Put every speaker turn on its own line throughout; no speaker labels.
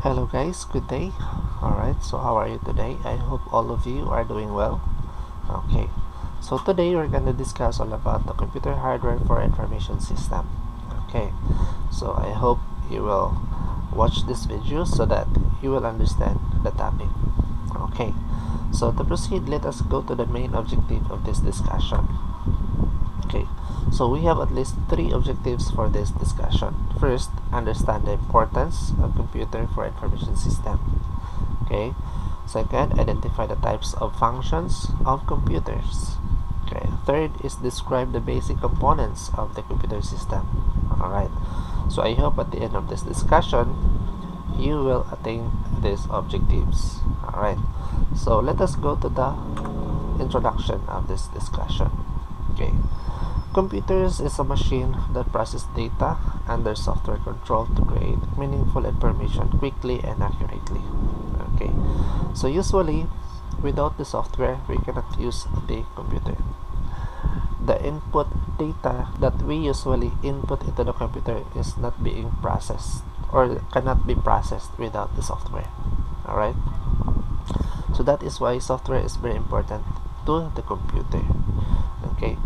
Hello guys, good day. Alright, so how are you today? I hope all of you are doing well. Okay, so today we're going to discuss all about the computer hardware for information system. Okay, so I hope you will watch this video so that you will understand the topic. Okay, so to proceed, let us go to the main objective of this discussion. Okay, so we have at least three objectives for this discussion. First, understand the importance of computer for information system. Okay. Second, identify the types of functions of computers. Okay. Third is describe the basic components of the computer system. Alright. So I hope at the end of this discussion, you will attain these objectives. Alright. So let us go to the introduction of this discussion. Okay. Computers is a machine that processes data under software control to create meaningful information quickly and accurately. Okay, so usually without the software we cannot use the computer. The input data that we usually input into the computer is not being processed or cannot be processed without the software. Alright, so that is why software is very important to the computer. Okay,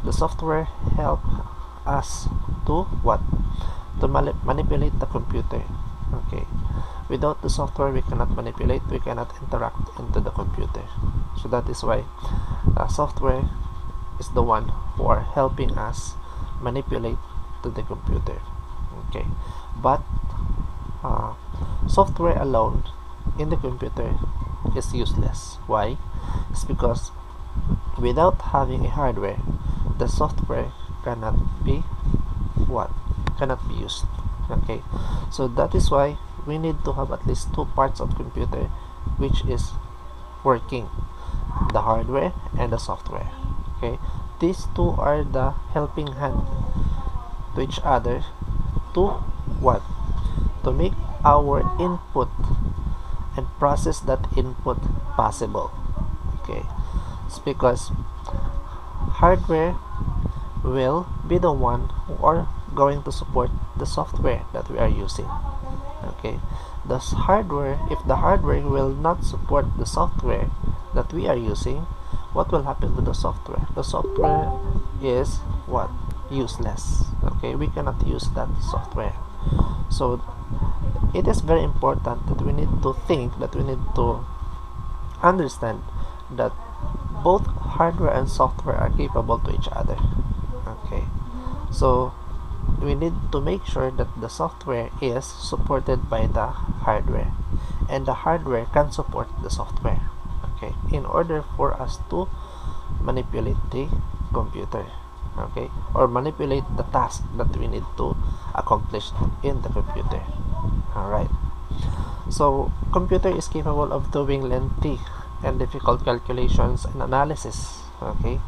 the software help us to what? To manipulate the computer. Okay, without the software we cannot manipulate, we cannot interact into the computer. So that is why software is the one who are helping us manipulate to the computer. Okay, but software alone in the computer is useless. Why? It's because without having a hardware, the software cannot be used. Okay, so that is why we need to have at least two parts of computer which is working, the hardware and the software. Okay, these two are the helping hand to each other to what? To make our input and process that input possible. Okay, it's because hardware will be the one who are going to support the software that we are using. Okay, thus hardware, if the hardware will not support the software that we are using, what will happen to the software? The software is what? Useless. Okay, we cannot use that software. So it is very important that we need to think, that we need to understand that both hardware and software are capable to each other. Okay, so we need to make sure that the software is supported by the hardware and the hardware can support the software. Okay, in order for us to manipulate the computer, okay, or manipulate the task that we need to accomplish in the computer. Alright, so computer is capable of doing lengthy and difficult calculations and analysis. Okay,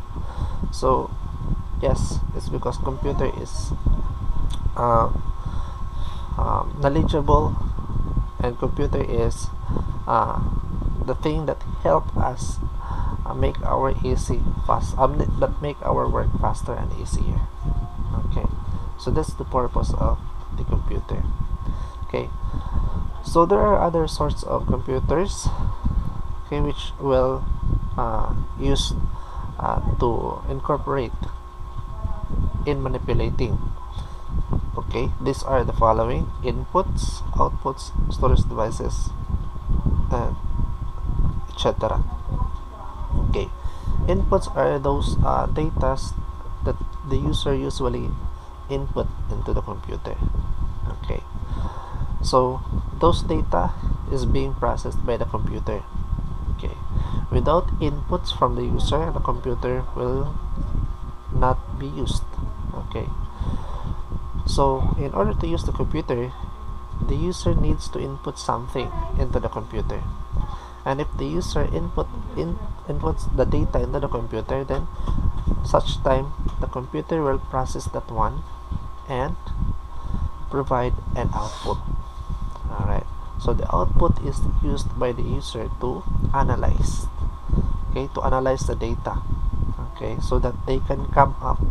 so yes, it's because computer is knowledgeable, and computer is the thing that help us make our that make our work faster and easier. Okay, so that's the purpose of the computer. Okay, so there are other sorts of computers, okay, which will use to incorporate in manipulating. Okay, these are the following: inputs, outputs, storage devices, and etc. Okay, inputs are those data that the user usually input into the computer. Okay, so those data is being processed by the computer. Okay, without inputs from the user, the computer will not be used. Okay, so in order to use the computer, the user needs to input something into the computer, and if the user inputs the data into the computer, then such time the computer will process that one and provide an output. Alright, so the output is used by the user to analyze, okay, to analyze the data, okay, so that they can come up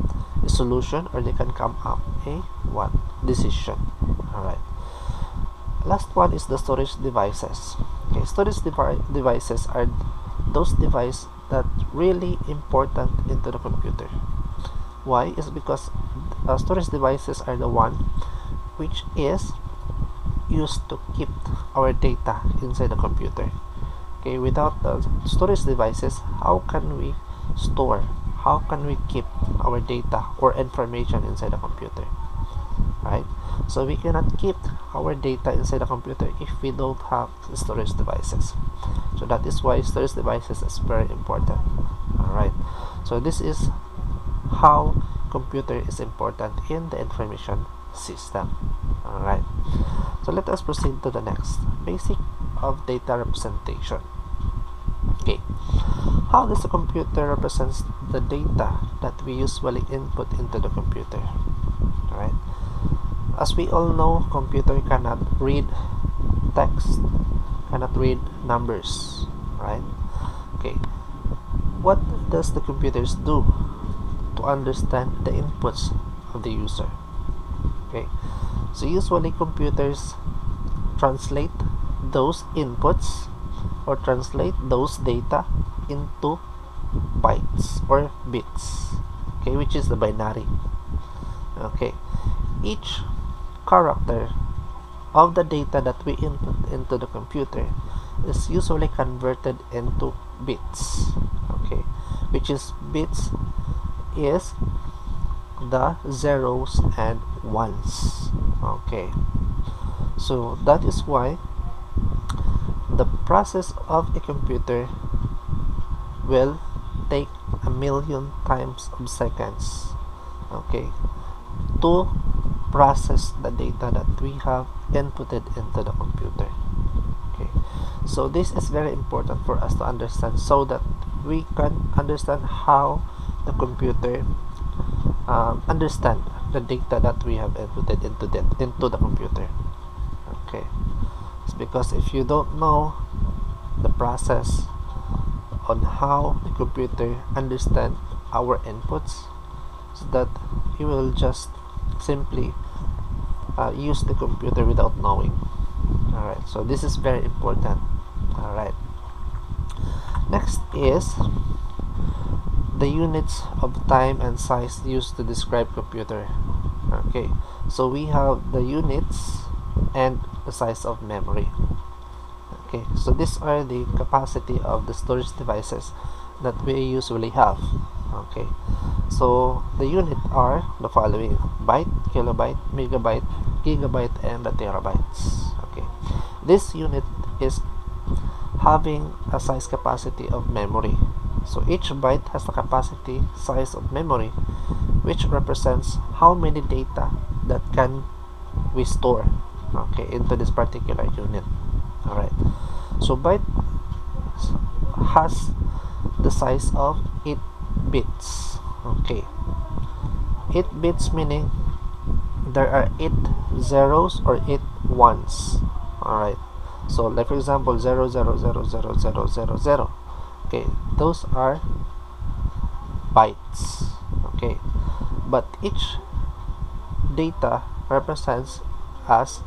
a solution, or they can come up a what? Decision. Alright, Last one is the storage devices. Okay, devices are those devices that really important into the computer. Why? Is because storage devices are the one which is used to keep our data inside the computer. Okay, without the storage devices, how can we store, how can we keep our data or information inside the computer, right? So we cannot keep our data inside the computer if we don't have storage devices. So that is why storage devices is very important. All right, so this is how computer is important in the information system. All right, so let us proceed to the next basic of data representation. Okay, how does the computer represents the data that we usually input into the computer? All right, as we all know, computer cannot read text, cannot read numbers, right? Okay, what does the computers do to understand the inputs of the user? Okay, so usually computers translate those inputs or translate those data into bytes or bits, okay, which is the binary. Okay, each character of the data that we input into the computer is usually converted into bits. Okay, which is bits is the zeros and ones. Okay, so that is why the process of a computer will take a million times of seconds, okay, to process the data that we have inputted into the computer. Okay, so this is very important for us to understand so that we can understand how the computer understand the data that we have inputted into the computer. Okay, it's because if you don't know the process on how the computer understand our inputs, so that you will just simply use the computer without knowing. Alright, so this is very important. Alright, next is the units of time and size used to describe computer. Okay, so we have the units and the size of memory. Okay, so these are the capacity of the storage devices that we usually have. Okay, so the unit are the following: byte, kilobyte, megabyte, gigabyte, and the terabytes. Okay, this unit is having a size capacity of memory. So each byte has the capacity size of memory, which represents how many data that can we store, okay, into this particular unit. All right, so byte has the size of 8 bits. Okay, 8 bits meaning there are 8 zeros or 8 ones. All right, so like for example 0, 0, 0, 0, 0, 0, 0. Okay, those are bytes. Okay, but each data represents as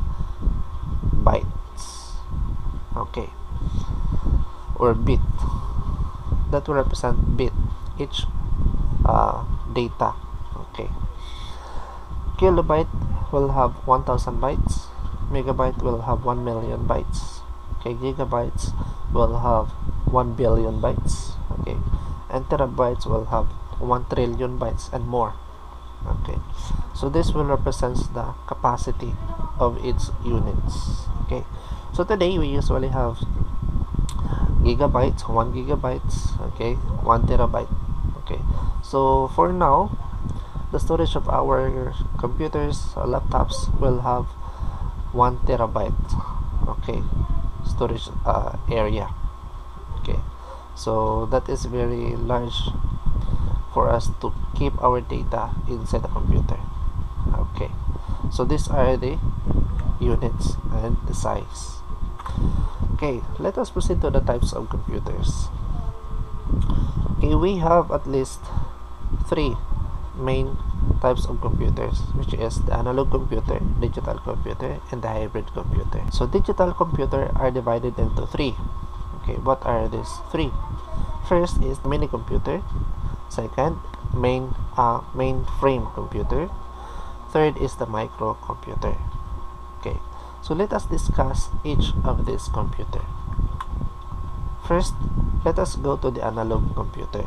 bytes. Okay, or bit, that will represent bit each data. Okay, kilobyte will have 1000 bytes, megabyte will have 1 million bytes, okay, gigabytes will have 1 billion bytes, okay, and terabytes will have 1 trillion bytes and more. Okay, so this will represent the capacity of its units. Okay, so today we usually have gigabytes, 1 gigabytes, okay, 1 terabyte. Okay, so for now the storage of our computers, laptops will have 1 terabyte, okay, storage area. Okay, so that is very large for us to keep our data inside the computer. Okay, so these are the units and the size. Okay, let us proceed to the types of computers. Okay, we have at least 3 main types of computers, which is the analog computer, digital computer, and the hybrid computer. So digital computer are divided into three. Okay, what are these three? First is mini computer. Second, mainframe computer. Third is the microcomputer. Okay, so let us discuss each of these computer. First, let us go to the analog computer.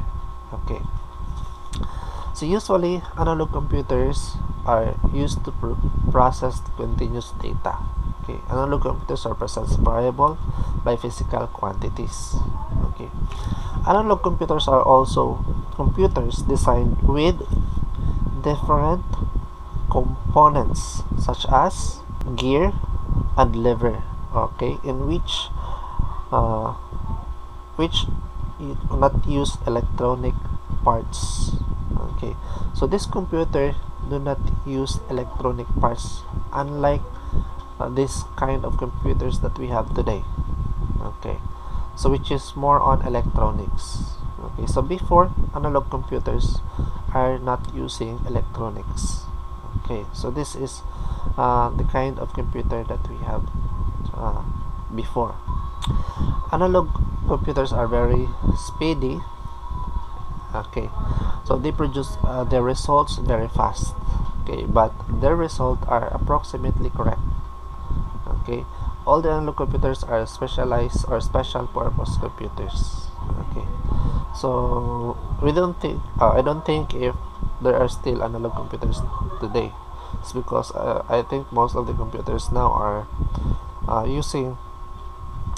Okay, so usually analog computers are used to process continuous data. Okay, analog computers are processed variable by physical quantities. Okay, analog computers are also computers designed with different components such as gear and lever. Okay, in which you not use electronic parts. Okay, so this computer do not use electronic parts, unlike this kind of computers that we have today. Okay, so which is more on electronics. Okay, so before, analog computers are not using electronics. Okay, so this is the kind of computer that we have before. Analog computers are very speedy. Okay, so they produce their results very fast. Okay, but their results are approximately correct. Okay, all the analog computers are specialized or special purpose computers. Okay, so we don't think I don't think if there are still analog computers today. It's because I think most of the computers now are using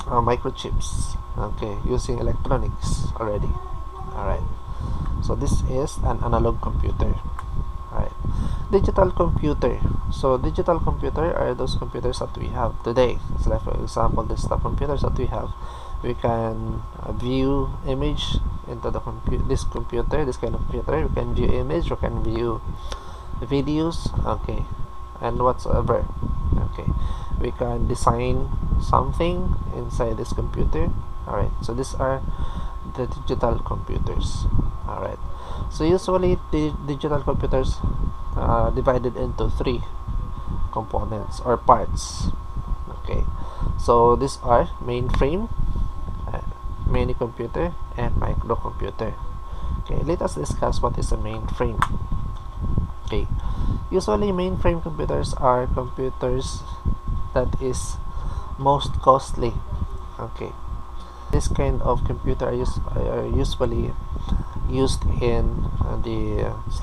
microchips. Okay, using electronics already. All right, so this is an analog computer. Alright, digital computer. So digital computer are those computers that we have today. So like for example, desktop computers that we have. We can view image into the this kind of computer. We can view image, we can view videos, okay, and whatsoever. Okay, we can design something inside this computer. Alright, so these are the digital computers. Alright, so usually the digital computers divided into three components or parts. Okay, so these are mainframe, mini computer, and microcomputer. Okay, let us discuss what is a mainframe. Okay, usually mainframe computers are computers that is most costly. Okay, this kind of computer are usually used in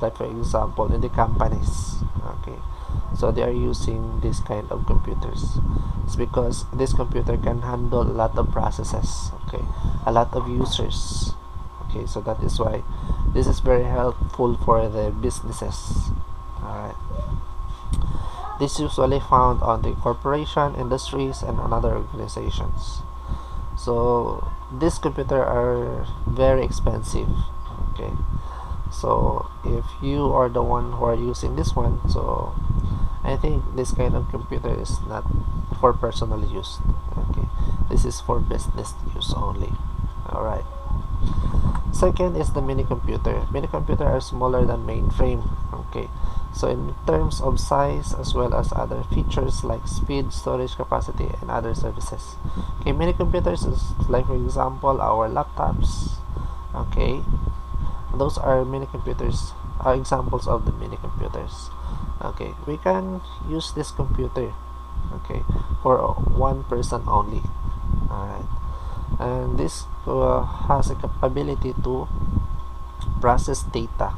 like for example in the companies. Okay, so they are using this kind of computers. It's because this computer can handle a lot of processes. Okay, a lot of users. Okay, so that is why this is very helpful for the businesses. Alright, this is usually found on the corporation, industries, and other organizations. So these computers are very expensive. Okay, so if you are the one who are using this one, so I think this kind of computer is not for personal use. Okay, this is for business use only. Alright, second is the mini computer. Mini computer are smaller than mainframe. Okay, so in terms of size as well as other features like speed, storage capacity, and other services. Okay, mini computers is like for example our laptops. Okay, those are mini computers, are examples of the mini computers. Okay, we can use this computer, okay, for one person only. Alright, and this has a capability to process data.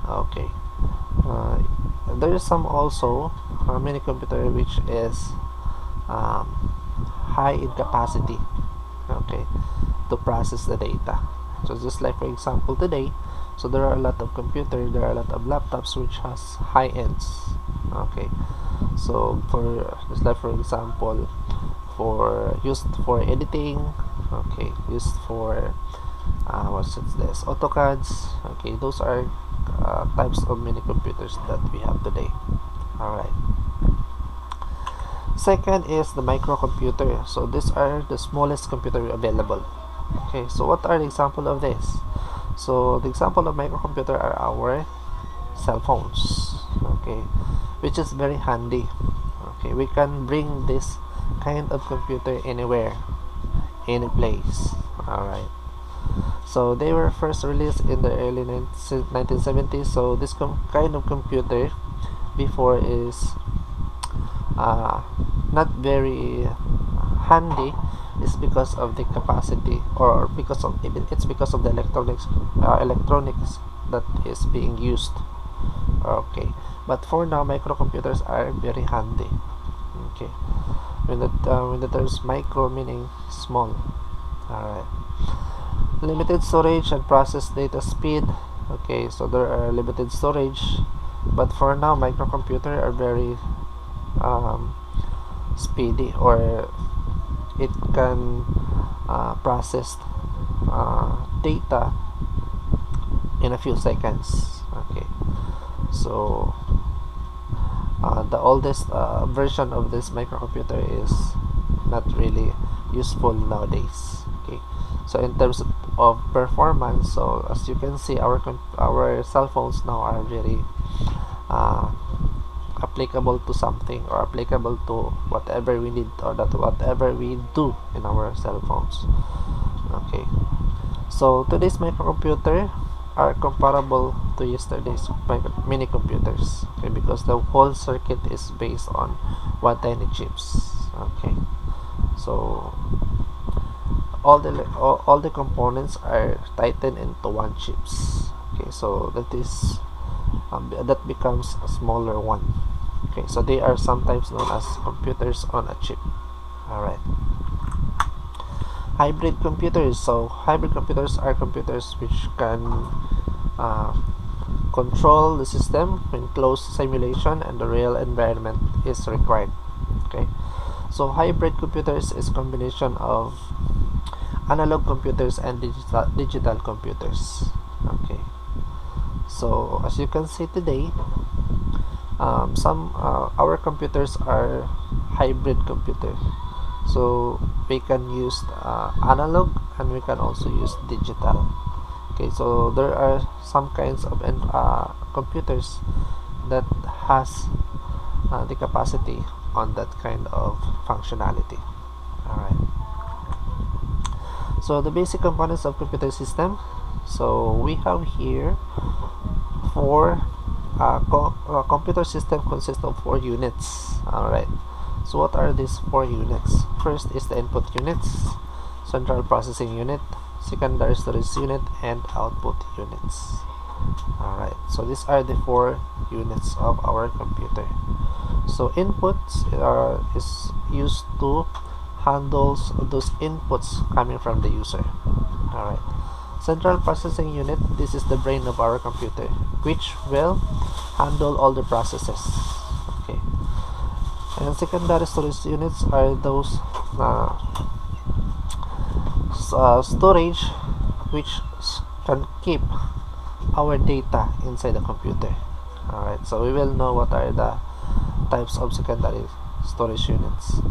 Okay, there is some also mini computer which is high in capacity, okay, to process the data. So just like for example today, so there are a lot of computers, there are a lot of laptops which has high ends. Okay, so for just like for example, for used for editing. Okay, used for what's this, AutoCADs. Okay, those are types of mini computers that we have today. Alright, second is the microcomputer. So these are the smallest computer available. Okay, so what are the example of this? So the example of microcomputer are our cell phones. Okay, which is very handy. Okay, we can bring this kind of computer anywhere, any place. All right. So they were first released in the early 1970s. So this kind of computer before is uh, not very handy, is because of the capacity, or because of it's because of the electronics that is being used. Okay, but for now microcomputers are very handy. Okay, when the terms micro meaning small. All right. Limited storage and process data speed. Okay, so there are limited storage, but for now microcomputer are very um, speedy, or it can process data in a few seconds. Okay, so the oldest version of this microcomputer is not really useful nowadays. Okay, so in terms of performance, so as you can see, our cell phones now are very uh, applicable to something, or applicable to whatever we need, or that whatever we do in our cell phones. Okay, so today's microcomputer are comparable to yesterday's mini computers. Okay, because the whole circuit is based on one tiny chips. Okay, so all the components are tightened into one chips. Okay, so that becomes a smaller one. Okay, so they are sometimes known as computers on a chip. All right. Hybrid computers. So hybrid computers are computers which can uh, control the system when closed simulation and the real environment is required. Okay, so hybrid computers is combination of analog computers and digital computers. Okay, so as you can see today, some our computers are hybrid computers. So we can use analog, and we can also use digital. Okay, so there are some kinds of computers that has the capacity on that kind of functionality. All right. So the basic components of computer system. So we have here four computer system consists of 4 units. All right. So what are these 4 units? First is the input units, central processing unit, secondary storage unit, and output units. Alright, so these are the 4 units of our computer. So inputs is used to handle those inputs coming from the user. Alright, central processing unit, this is the brain of our computer, which will handle all the processes. Okay, and secondary storage units are those storage which can keep our data inside the computer. Alright, so we will know what are the types of secondary storage units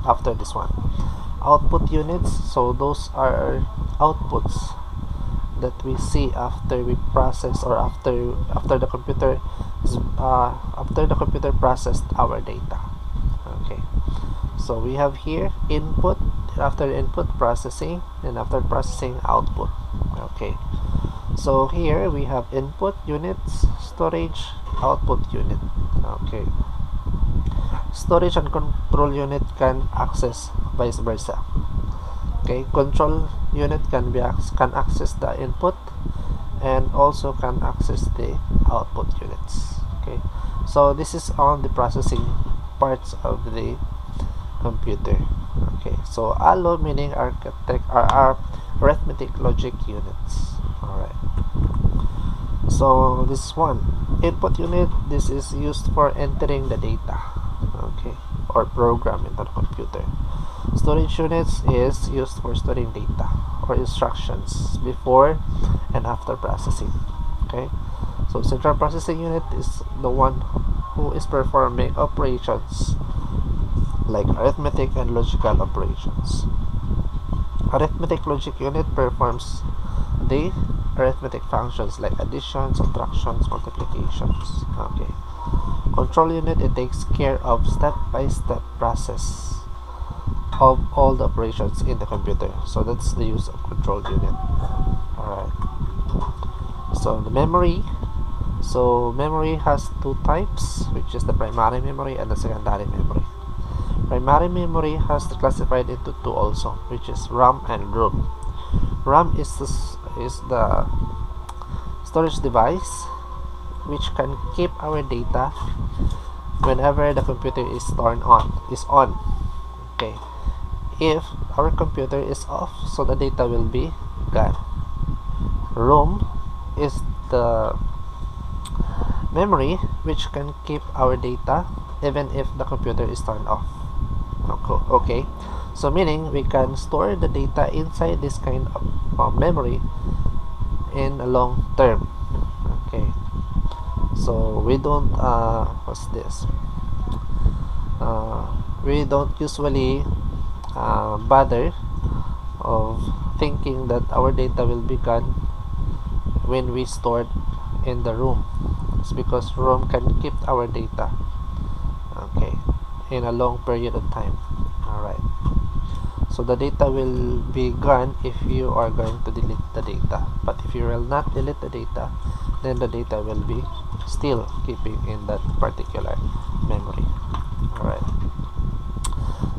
after this one. Output units, so those are outputs that we see after we process, or after the computer processed our data. Okay, so we have here input, after input processing, and after processing output. Okay, so here we have input units, storage, output unit. Okay, storage and control unit can access vice versa. Okay, control unit can access the input, and also can access the output units. Okay, so this is on the processing parts of the computer. Okay, so ALO meaning are arithmetic logic units. Alright, so this one input unit, this is used for entering the data, okay, or program into the computer. Storage units is used for storing data or instructions before and after processing. Okay, so central processing unit is the one who is performing operations like arithmetic and logical operations. Arithmetic logic unit performs the arithmetic functions like addition, subtractions, multiplications. Okay. Control unit, it takes care of step-by-step process of all the operations in the computer. So that's the use of control unit. Alright. So the memory. So memory has two types, which is the primary memory and the secondary memory. Primary memory has classified into two also, which is RAM and ROM. RAM is the storage device which can keep our data whenever the computer is on. Okay. If our computer is off, so the data will be gone. ROM is the memory which can keep our data even if the computer is turned off. Okay, so meaning we can store the data inside this kind of memory in a long term. Okay, so we don't we don't usually bother of thinking that our data will be gone when we stored in the room. It's because ROM can keep our data, okay, in a long period of time. Alright, so the data will be gone if you are going to delete the data, but if you will not delete the data, then the data will be still keeping in that particular memory. Alright,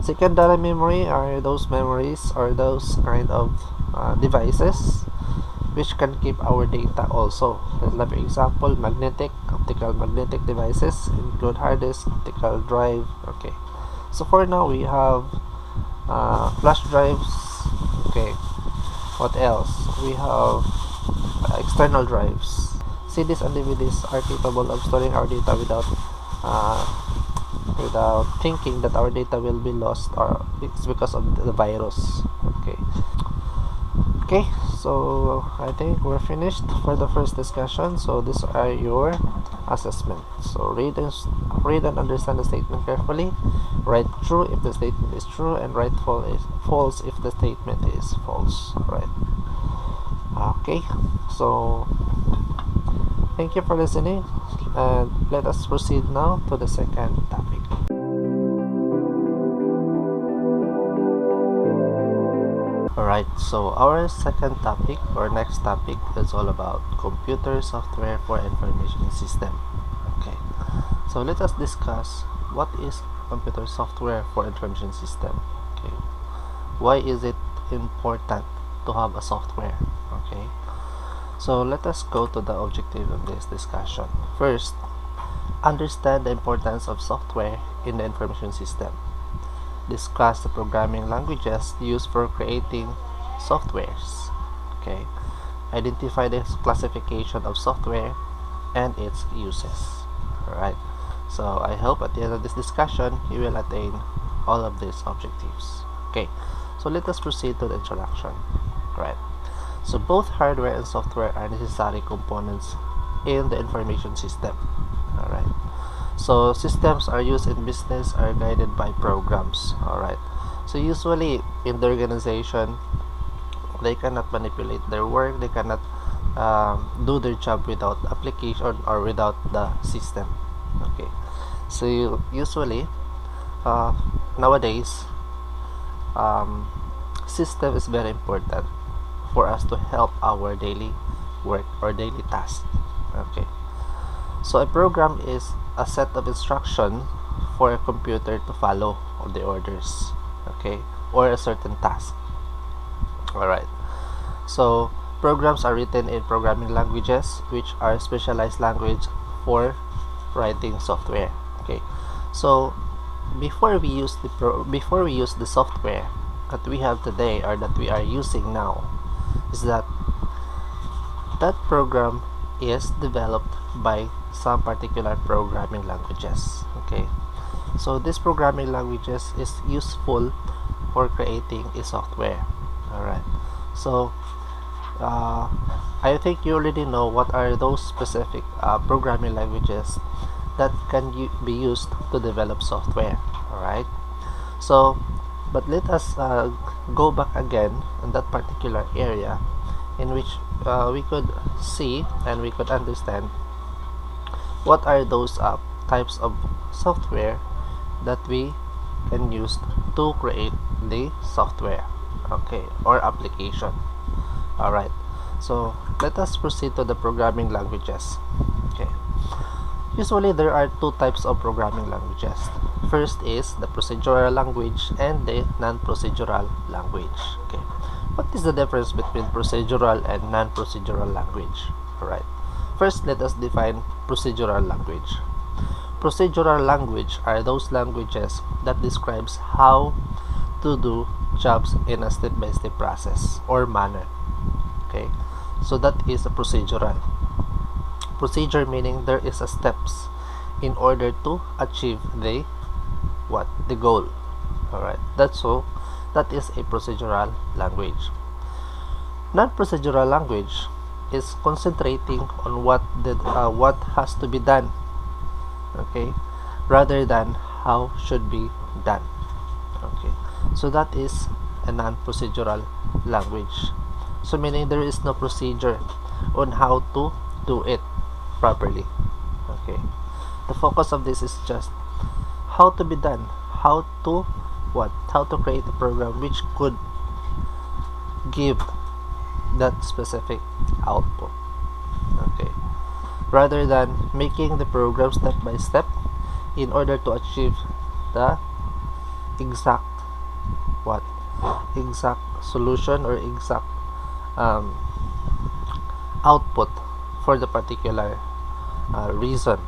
secondary memory are those memories or those kind of devices which can keep our data also. Like for example, optical magnetic devices include hard disk, optical drive. Okay, so for now we have flash drives. Okay, what else? We have external drives. CDs and DVDs are capable of storing our data without thinking that our data will be lost or it's because of the virus. Okay, so I think we're finished for the first discussion. So these are your assessment. So read and understand the statement carefully. Write true if the statement is true, and write false if the statement is false. Right. Okay, so thank you for listening, and let us proceed now to the second topic. Alright, so our second topic or next topic is all about computer software for information system. Okay, so let us discuss what is computer software for information system. Okay, why is it important to have a software? Okay, so let us go to the objective of this discussion. First, understand the importance of software in the information system. Discuss the programming languages used for creating softwares. Okay, identify the classification of software and its uses. Alright, so I hope at the end of this discussion you will attain all of these objectives. Okay, so let us proceed to the introduction. Right, so both hardware and software are necessary components in the information system. Alright, so systems are used in business are guided by programs. Alright, so usually in the organization they cannot manipulate their work, they cannot do their job without application or without the system. Okay, so usually nowadays system is very important for us to help our daily work or daily task. Okay, so a program is a set of instruction for a computer to follow the orders, okay, or a certain task. Alright, so programs are written in programming languages, which are specialized language for writing software. Okay, so before we use the software that we have today or that we are using now, is that program is developed by some particular programming languages. Okay, so this programming languages is useful for creating a software. Alright, so I think you already know what are those specific programming languages that can be used to develop software. Alright, so but let us go back again in that particular area in which we could see and we could understand what are those types of software that we can use to create the software, okay, or application. Alright, so let us proceed to the programming languages. Okay, usually there are two types of programming languages. First is the procedural language and the non-procedural language. Okay, what is the difference between procedural and non-procedural language? Alright, first let us define procedural language. Procedural language are those languages that describes how to do jobs in a step-by-step process or manner. Okay, so that is a procedural. Procedure meaning there is a steps in order to achieve the the goal. Alright, that's so that is a procedural language. Non-procedural language is concentrating on what has to be done, okay, rather than how should be done. Okay, so that is a non-procedural language. So meaning there is no procedure on how to do it properly. Okay, the focus of this is just how to be done, how to create a program which could give that specific output. Okay, rather than making the program step by step in order to achieve the exact exact solution or exact output for the particular reason.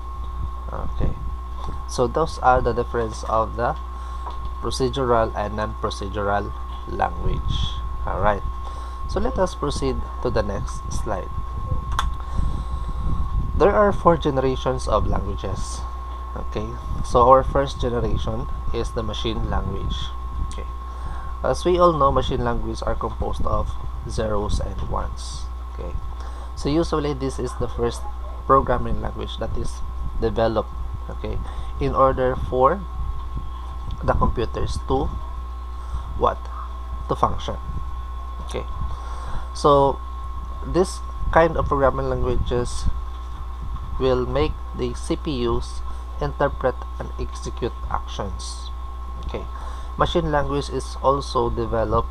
Okay, so those are the difference of the procedural and non-procedural language. Alright, so let us proceed to the next slide. There are 4 generations of languages. Okay, so our first generation is the machine language. Okay, as we all know, machine languages are composed of zeros and ones. Okay, so usually this is the first programming language that is developed, okay, in order for the computers to function. Okay, so this kind of programming languages will make the CPUs interpret and execute actions. Okay, machine language is also developed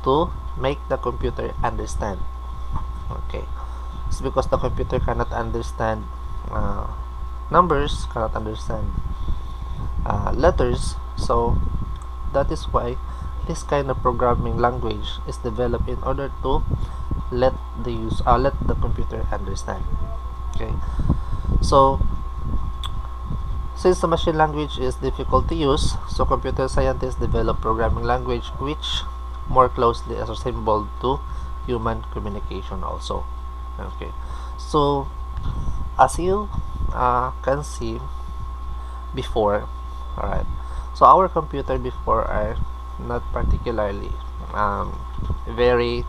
to make the computer understand. Okay, it's because the computer cannot understand numbers, cannot understand letters, so that is why this kind of programming language is developed in order to let the computer understand. Okay, so since the machine language is difficult to use, so computer scientists develop programming language which more closely is resembled to human communication also. Okay, so as you can see before, alright, so our computer before are not particularly very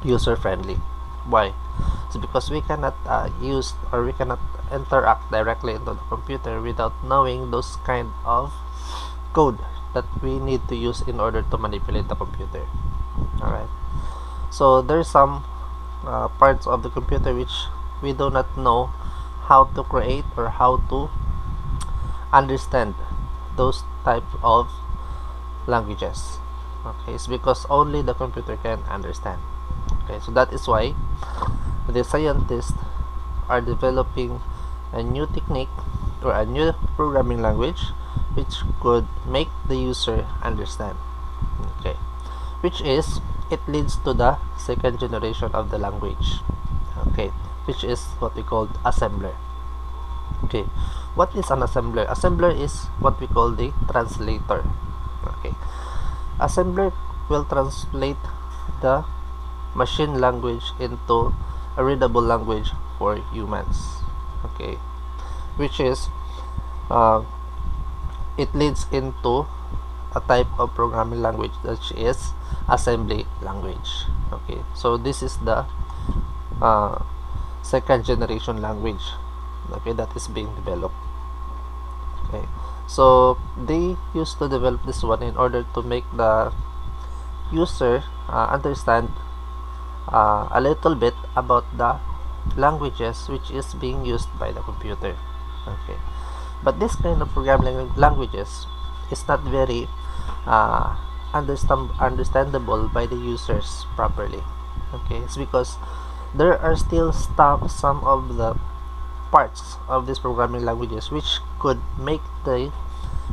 user friendly. Why? It's because we cannot use or we cannot interact directly into the computer without knowing those kind of code that we need to use in order to manipulate the computer. Alright, so there's some parts of the computer which we do not know how to create or how to understand those type of languages. Okay, it's because only the computer can understand. Okay, so that is why the scientists are developing a new technique or a new programming language which could make the user understand. Okay, which is it leads to the second generation of the language. Okay, which is what we call assembler. Okay, what is an assembler? Assembler is what we call the translator. Okay, assembler will translate the machine language into a readable language for humans. Okay, which is it leads into a type of programming language which is assembly language. Okay, so this is the second generation language, okay, that is being developed. Okay, so they used to develop this one in order to make the user understand a little bit about the languages which is being used by the computer. Okay, but this kind of programming languages is not very understandable by the users properly. Okay, it's because there are still some of the parts of these programming languages which could make the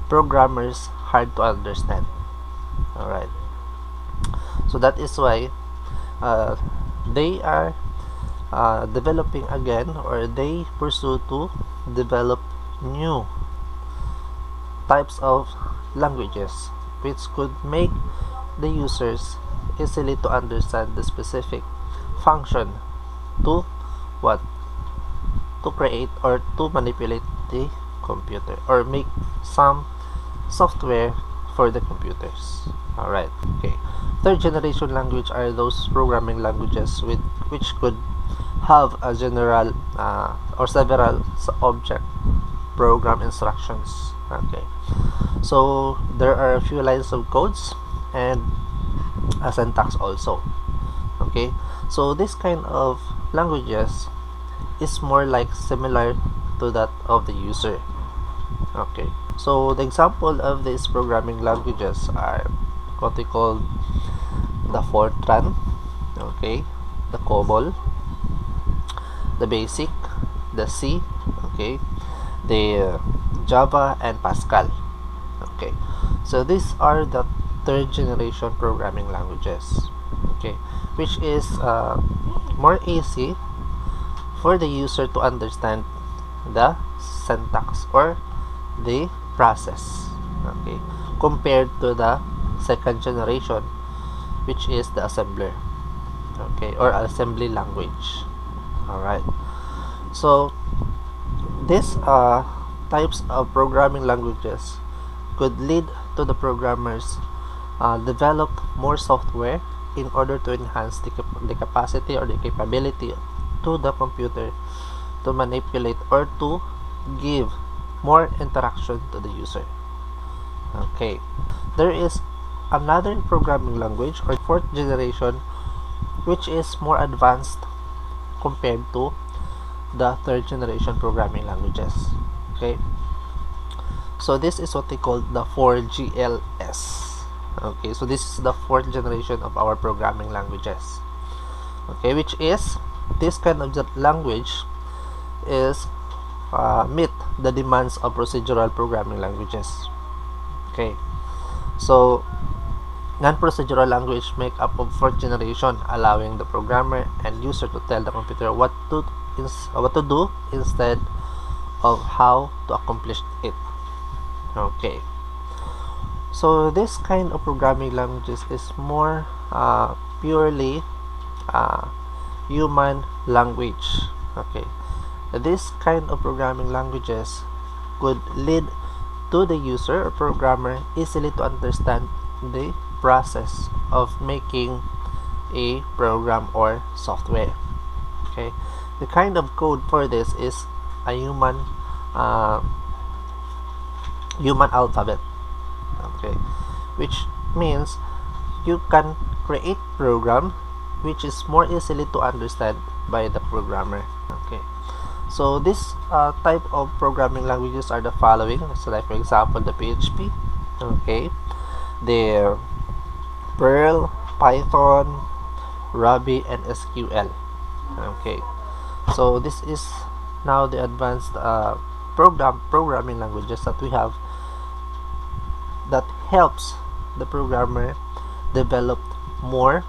programmers hard to understand. All right, so that is why uh, they are developing again, or they pursue to develop new types of languages which could make the users easily to understand the specific function to what to create or to manipulate the computer, or make some software for the computers. Alright, okay. Third generation language are those programming languages with which could have a general or several object program instructions. Okay, so there are a few lines of codes and a syntax also. Okay, so this kind of languages is more like similar to that of the user. Okay, so the example of these programming languages are what we call the Fortran, okay, the COBOL, the BASIC, the C, okay, the Java and Pascal. Okay, so these are the third generation programming languages, okay, which is more easy for the user to understand the syntax or the process, okay, compared to the second generation, which is the assembler, okay, or assembly language. All right, so these types of programming languages could lead to the programmers develop more software in order to enhance the capacity or the capability to the computer to manipulate or to give more interaction to the user. Okay, there is another programming language or fourth generation which is more advanced compared to the third generation programming languages. Okay, so this is what they call the 4GLS. Okay, so this is the fourth generation of our programming languages. Okay, which is this kind of language is meet the demands of procedural programming languages. Okay, so non-procedural language make up of fourth generation, allowing the programmer and user to tell the computer what to do instead of how to accomplish it. Okay, so this kind of programming languages is more purely human language. Okay, this kind of programming languages could lead to the user or programmer easily to understand the process of making a program or software. Okay, the kind of code for this is a human alphabet. Okay, which means you can create program which is more easily to understand by the programmer. Okay, so this type of programming languages are the following. So like for example the PHP, okay, the Perl, Python, Ruby, and SQL. Okay, so this is now the advanced programming languages that we have that helps the programmer develop more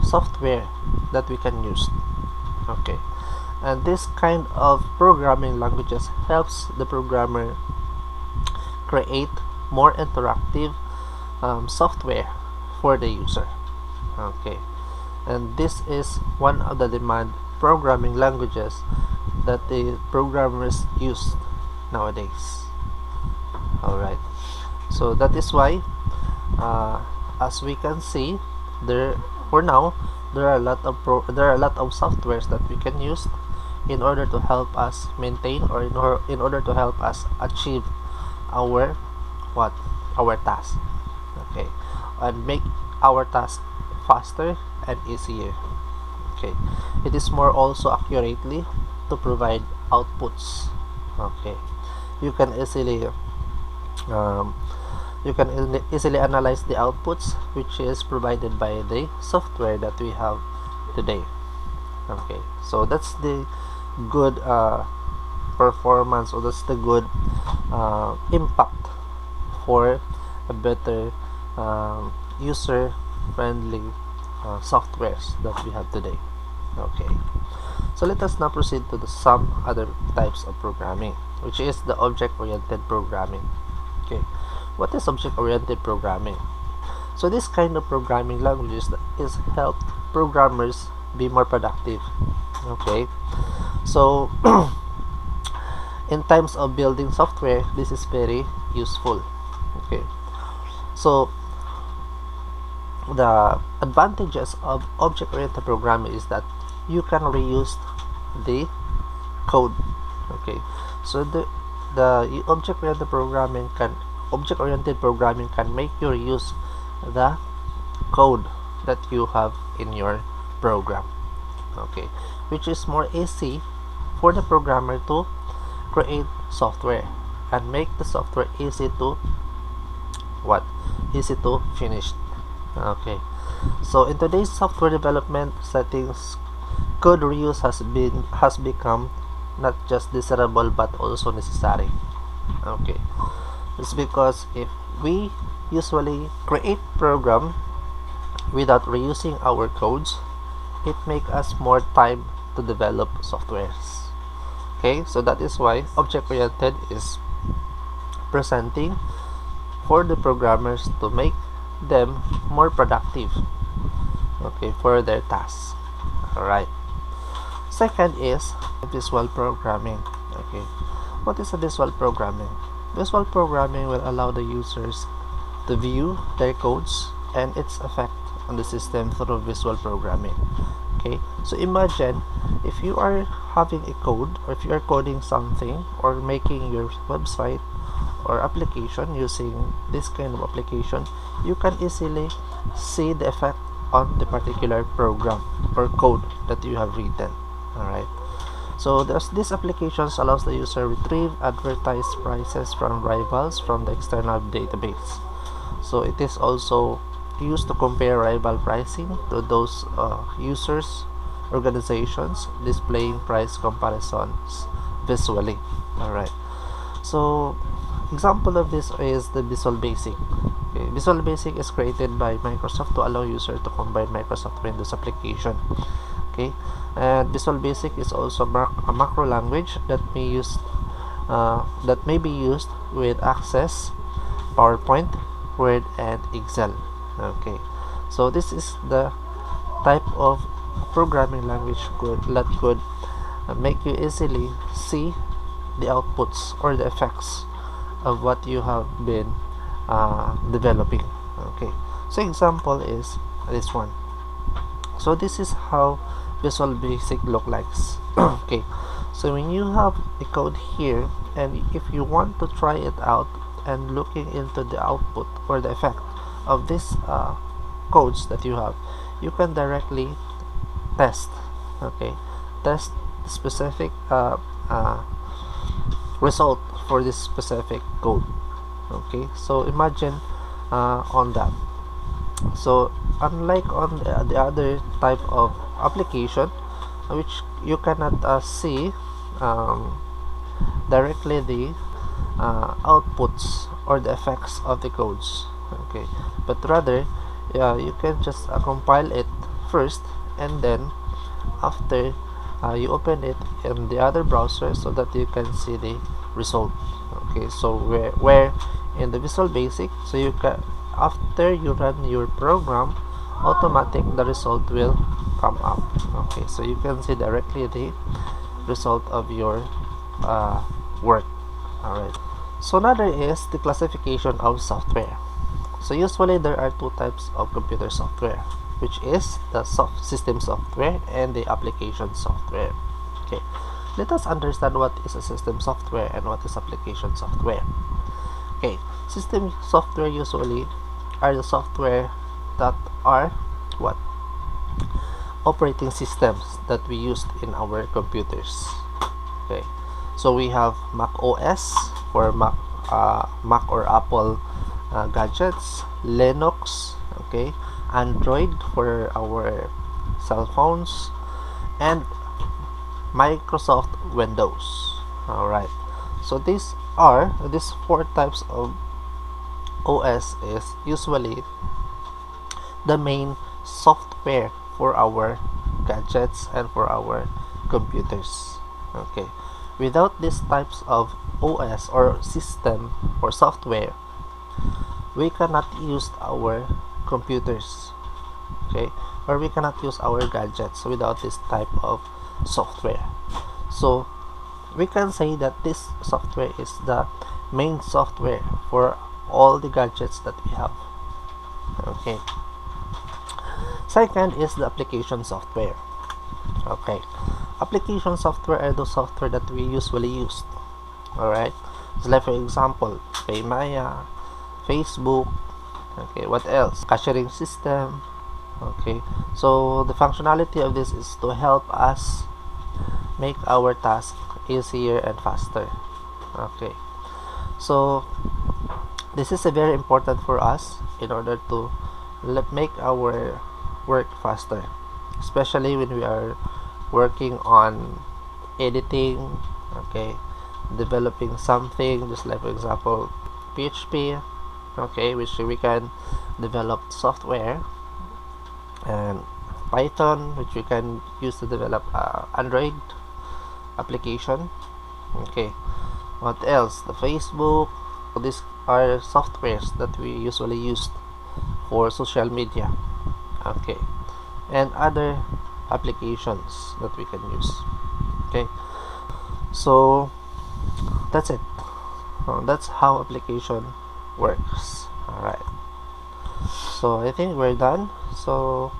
software that we can use. Okay, and this kind of programming languages helps the programmer create more interactive software for the user. Okay, and this is one of the demand programming languages that the programmers use nowadays. Alright, so that is why as we can see, there for now there are a lot of softwares that we can use in order to help us maintain, or in order to help us achieve our task. Okay, and make our task faster and easier. Okay, it is more also accurately to provide outputs. Okay, you can easily um, easily analyze the outputs which is provided by the software that we have today. Okay, so that's the good performance, or that's the good impact for a better user friendly softwares that we have today. Okay, so let us now proceed to some other types of programming, which is the object-oriented programming. Okay, what is object-oriented programming? So this kind of programming languages is help programmers be more productive. Okay, so in times of building software, this is very useful. Okay, so the advantages of object-oriented programming is that you can reuse the code. Okay, so the object-oriented programming can make you reuse the code that you have in your program. Okay, which is more easy for the programmer to create software and make the software easy to finish. Okay, so in today's software development settings, code reuse has become not just desirable but also necessary. Okay, it's because if we usually create program without reusing our codes, it makes us more time to develop softwares. Okay, so that is why object-oriented is presenting for the programmers to make them more productive, okay, for their tasks. Alright, second is visual programming. Okay, what is a visual programming? Visual programming will allow the users to view their codes and its effect on the system through visual programming. Okay, so imagine if you are having a code, or if you are coding something or making your website or application using this kind of application, you can easily see the effect on the particular program or code that you have written. Alright, so these applications allows the user retrieve advertised prices from rivals from the external database. So it is also used to compare rival pricing to those users organizations displaying price comparisons visually. Alright, so example of this is the Visual Basic. Okay, Visual Basic is created by Microsoft to allow users to combine Microsoft Windows application. Okay, and Visual Basic is also a macro language that may be used with Access, PowerPoint, Word, and Excel. Okay, so this is the type of programming language that could make you easily see the outputs or the effects of what you have been developing. Okay, so example is this one. So this is how Visual Basic look like. Okay, so when you have a code here, and if you want to try it out and looking into the output or the effect of this codes that you have, you can directly test. Okay, test specific result for this specific code. Okay, so imagine on that. So unlike on the other type of application, which you cannot see directly the outputs or the effects of the codes. Okay, but rather you can just compile it first, and then after you open it in the other browser so that you can see the result. Okay, so where in the Visual Basic, so you can, after you run your program, automatic the result will come up. Okay, so you can see directly the result of your work. Alright, so another is the classification of software. So usually there are two types of computer software, which is the system software and the application software. Okay, let us understand what is a system software and what is application software. Okay, system software usually are the software that are operating systems that we used in our computers. Okay, so we have Mac OS for Mac or Apple gadgets, Linux, okay, Android for our cell phones, and Microsoft Windows. All right, so these four types of OS is usually the main software for our gadgets and for our computers. Okay, without these types of OS or system or software, we cannot use our computers, okay, or we cannot use our gadgets without this type of software. So we can say that this software is the main software for all the gadgets that we have. Okay, second is the application software. Okay, application software are the software that we usually use. All right, so like for example, Paymaya, Facebook. Okay, what else? Cashiering system. Okay, so the functionality of this is to help us make our task easier and faster. Okay, so this is a very important for us in order to make our work faster, especially when we are working on editing, okay, developing something, just like for example PHP, okay, which we can develop software, and Python, which we can use to develop Android application. Okay, what else? The Facebook. These are softwares that we usually use for social media. Okay, and other applications that we can use. Okay, so that's it. That's how application works. All right, so I think we're done. So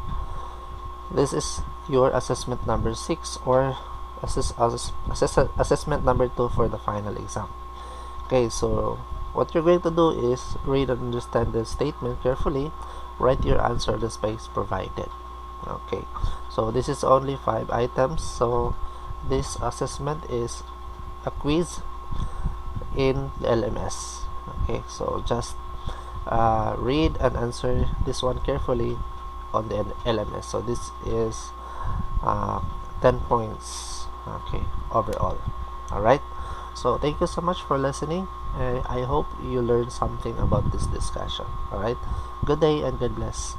this is your assessment number 6, or assessment number 2 for the final exam. Okay, so what you're going to do is read and understand the statement carefully, write your answer in the space provided. Okay, so this is only 5 items, so this assessment is a quiz in the LMS. Okay, so just read and answer this one carefully on the LMS. So this is 10 points, okay, overall. All right, so thank you so much for listening. I hope you learned something about this discussion. All right, good day and God bless.